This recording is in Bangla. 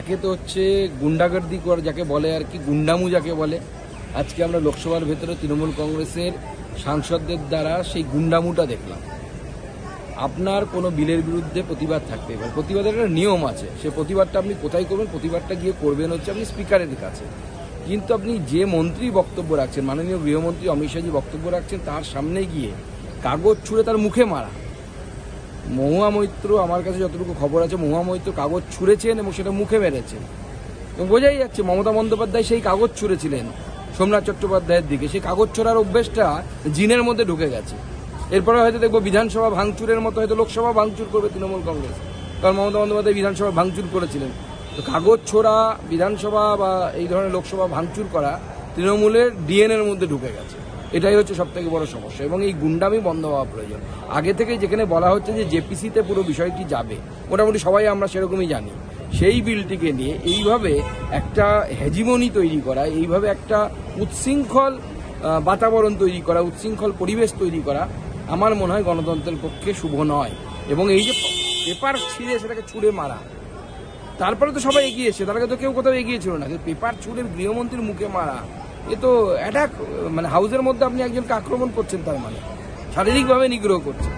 একে তো হচ্ছে গুন্ডাগর্দি কর যাকে বলে আর কি, গুন্ডামু যাকে বলে। আজকে আমরা লোকসভার ভেতরে তৃণমূল কংগ্রেসের সাংসদদের দ্বারা সেই গুন্ডামুটা দেখলাম। আপনার কোনো বিলের বিরুদ্ধে প্রতিবাদ থাকতে পারে, প্রতিবাদের একটা নিয়ম আছে, সে প্রতিবাদটা আপনি কোথায় করবেন? প্রতিবাদটা গিয়ে করবেন হচ্ছে আপনি স্পিকারের কাছে। কিন্তু আপনি যে মন্ত্রী বক্তব্য রাখছেন, মাননীয় গৃহমন্ত্রী অমিত শাহজি বক্তব্য রাখছেন, তার সামনে গিয়ে কাগজ ছুঁড়ে তার মুখে মারা। মহুয়া মৈত্র, আমার কাছে যতটুকু খবর আছে, মহুয়া মৈত্র কাগজ ছুঁড়েছেন এবং সেটা মুখে মেরেছেন। এবং বোঝাই যাচ্ছে মমতা বন্দ্যোপাধ্যায় সেই কাগজ ছুঁড়েছিলেন সোমনাথ চট্টোপাধ্যায়ের দিকে। সেই কাগজ ছোড়ার অভ্যেসটা জিনের মধ্যে ঢুকে গেছে। এরপরে হয়তো দেখবো বিধানসভা ভাঙচুরের মতো হয়তো লোকসভা ভাঙচুর করবে তৃণমূল কংগ্রেস, কারণ মমতা বন্দ্যোপাধ্যায় বিধানসভা ভাঙচুর করেছিলেন। তো কাগজ ছোড়া, বিধানসভা বা এই ধরনের লোকসভা ভাঙচুর করা তৃণমূলের ডিএনএর মধ্যে ঢুকে গেছে। এটাই হচ্ছে সবথেকে বড় সমস্যা এবং এই গুন্ডামি বন্ধ হওয়া প্রয়োজন। আগে থেকে যেখানে বলা হচ্ছে যে জেপিসিতে পুরো বিষয়টি যাবে, মোটামুটি সবাই আমরা সেরকমই জানি। সেই বিলটিকে নিয়ে এইভাবে একটা হেজিমনি তৈরি করা, এইভাবে একটা উচ্ছৃঙ্খল বাতাবরণ তৈরি করা, উচ্ছৃঙ্খল পরিবেশ তৈরি করা আমার মনে হয় গণতন্ত্রের পক্ষে শুভ নয়। এবং এই যে পেপার ছিঁড়ে সেটাকে ছুঁড়ে মারা, তারপরে তো সবাই এগিয়েছে, তার আগে তো কেউ কোথাও এগিয়েছিল না। পেপার ছুঁড়ে গৃহমন্ত্রীর মুখে মারা, এ তো অ্যাটাক, মানে হাউসের মধ্যে আপনি একজনকে আক্রমণ করছেন, তার মানে শারীরিকভাবে নিগ্রহ করছেন।